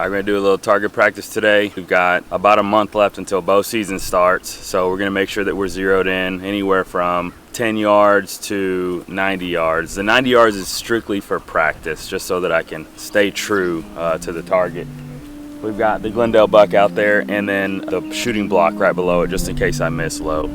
We're gonna do a little target practice today. We've got about a month left until bow season starts, so we're gonna make sure that we're zeroed in anywhere from 10 yards to 90 yards. The 90 yards is strictly for practice, just so that I can stay true to the target. We've got the Glendale buck out there and then the shooting block right below it, just in case I miss low.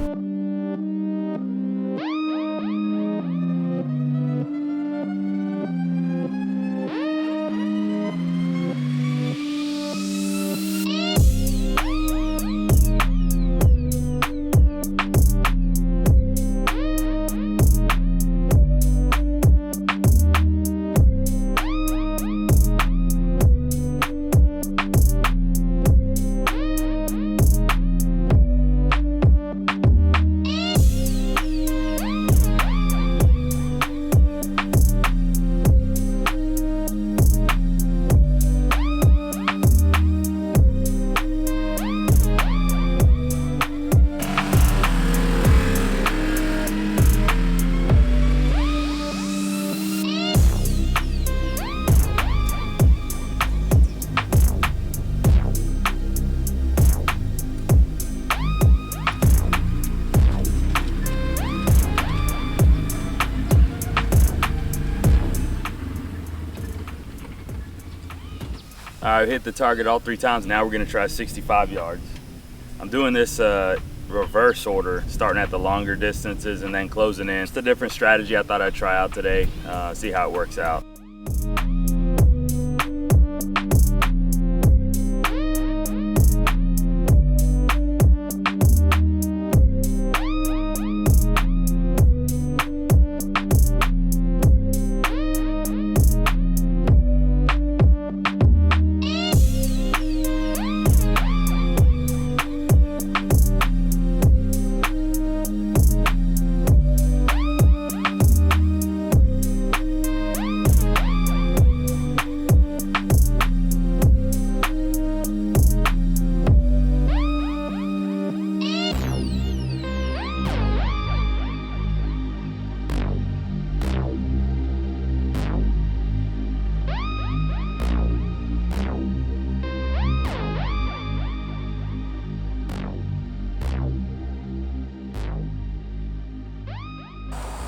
I've hit the target all 3 times. Now we're gonna try 65 yards. I'm doing this reverse order, starting at the longer distances and then closing in. It's a different strategy I thought I'd try out today, see how it works out.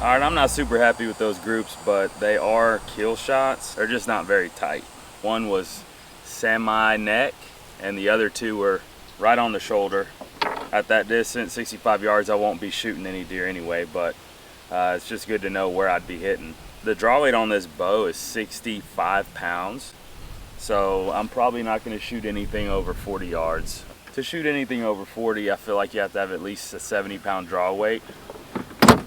All right, I'm not super happy with those groups, but they are kill shots. They're just not very tight. One was semi-neck, and the other 2 were right on the shoulder. At that distance, 65 yards, I won't be shooting any deer anyway, but it's just good to know where I'd be hitting. The draw weight on this bow is 65 pounds, so I'm probably not gonna shoot anything over 40 yards. To shoot anything over 40, I feel like you have to have at least a 70-pound draw weight,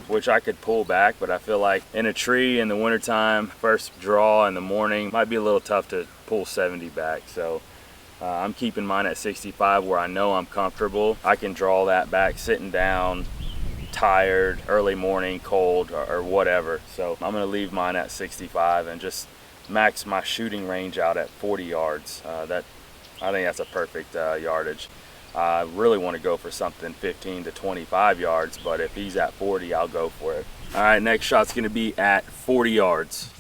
which I could pull back, but I feel like in a tree in the wintertime, first draw in the morning, might be a little tough to pull 70 back. So I'm keeping mine at 65 where I know I'm comfortable. I can draw that back sitting down, tired, early morning, cold, or whatever. So I'm gonna leave mine at 65 and just max my shooting range out at 40 yards. I think that's a perfect yardage. I really want to go for something 15 to 25 yards, but if he's at 40, I'll go for it. All right, next shot's gonna be at 40 yards.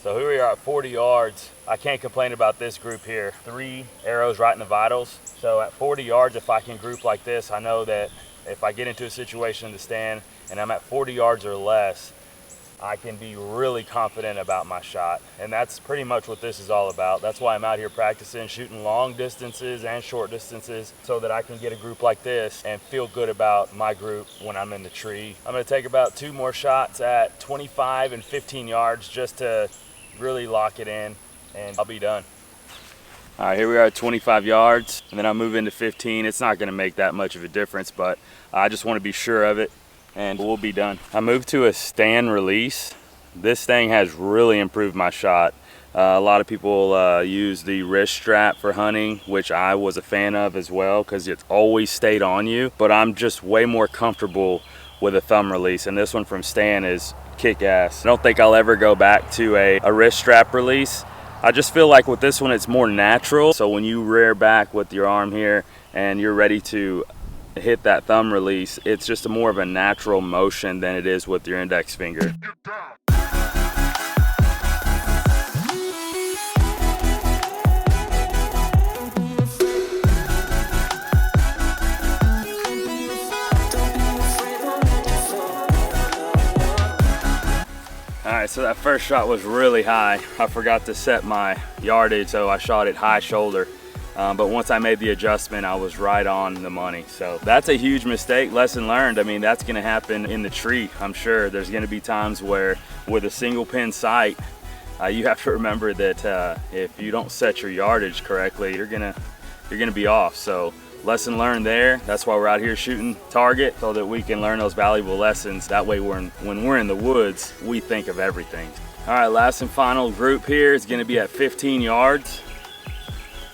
So here we are at 40 yards. I can't complain about this group here. 3 arrows right in the vitals. So at 40 yards, if I can group like this, I know that if I get into a situation in the stand and I'm at 40 yards or less, I can be really confident about my shot. And that's pretty much what this is all about. That's why I'm out here practicing, shooting long distances and short distances so that I can get a group like this and feel good about my group when I'm in the tree. I'm gonna take about 2 more shots at 25 and 15 yards just to really lock it in, and I'll be done. All right, here we are at 25 yards, and then I'll move into 15. It's not gonna make that much of a difference, but I just wanna be sure of it, and we'll be done. I moved to a stand release. This thing has really improved my shot. A lot of people use the wrist strap for hunting, which I was a fan of as well, because it's always stayed on you, but I'm just way more comfortable with a thumb release, and this one from Stan is kick-ass. I don't think I'll ever go back to a wrist strap release. I just feel like with this one, it's more natural. So when you rear back with your arm here and you're ready to hit that thumb release, it's just more of a natural motion than it is with your index finger. All right, so that first shot was really high. I forgot to set my yardage, so I shot it high shoulder. But once I made the adjustment, I was right on the money. So that's a huge mistake, lesson learned. I mean, that's gonna happen in the tree, I'm sure. There's gonna be times where with a single pin sight, you have to remember that if you don't set your yardage correctly, you're gonna be off. So lesson learned there. That's why we're out here shooting target, so that we can learn those valuable lessons. That way when we're in the woods, we think of everything. All right, last and final group here is gonna be at 15 yards.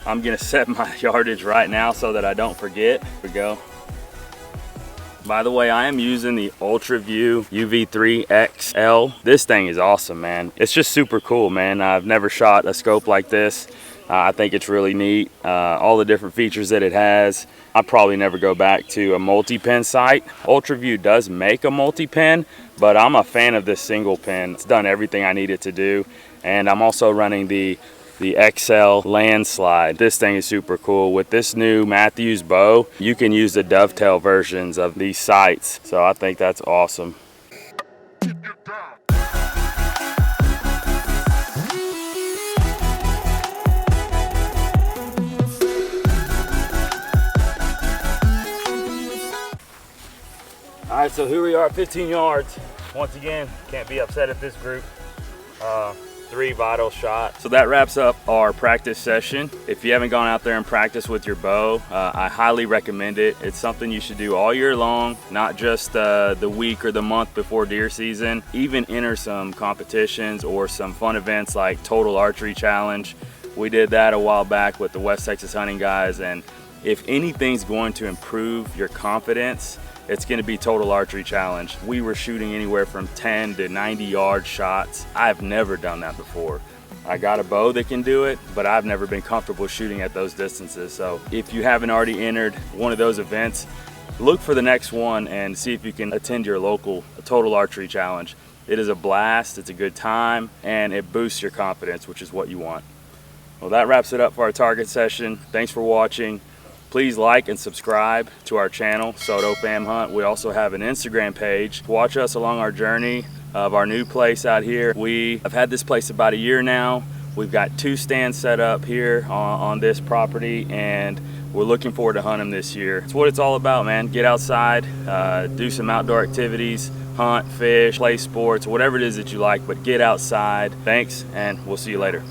I'm gonna set my yardage right now so that I don't forget. Here we go. By the way, I am using the Ultraview UV3XL. This thing is awesome, man. It's just super cool, man. I've never shot a scope like this. I think it's really neat. All the different features that it has. I'd probably never go back to a multi-pin sight. Ultraview does make a multi-pin, but I'm a fan of this single pin. It's done everything I need it to do. And I'm also running the XL landslide. This thing is super cool. With this new Mathews bow, you can use the dovetail versions of these sights. So I think that's awesome. All right, so here we are at 15 yards. Once again, can't be upset at this group. 3 vital shots. So that wraps up our practice session. If you haven't gone out there and practiced with your bow, I highly recommend it. It's something you should do all year long, not just the week or the month before deer season. Even enter some competitions or some fun events like Total Archery Challenge. We did that a while back with the West Texas hunting guys, and if anything's going to improve your confidence, it's gonna be Total Archery Challenge. We were shooting anywhere from 10 to 90 yard shots. I've never done that before. I got a bow that can do it, but I've never been comfortable shooting at those distances. So if you haven't already entered one of those events, look for the next one and see if you can attend your local Total Archery Challenge. It is a blast, it's a good time, and it boosts your confidence, which is what you want. Well, that wraps it up for our target session. Thanks for watching. Please like and subscribe to our channel, Soto Fam Hunt. We also have an Instagram page. Watch us along our journey of our new place out here. We have had this place about a year now. We've got 2 stands set up here on this property, and we're looking forward to hunting this year. It's what it's all about, man. Get outside, do some outdoor activities, hunt, fish, play sports, whatever it is that you like, but get outside. Thanks, and we'll see you later.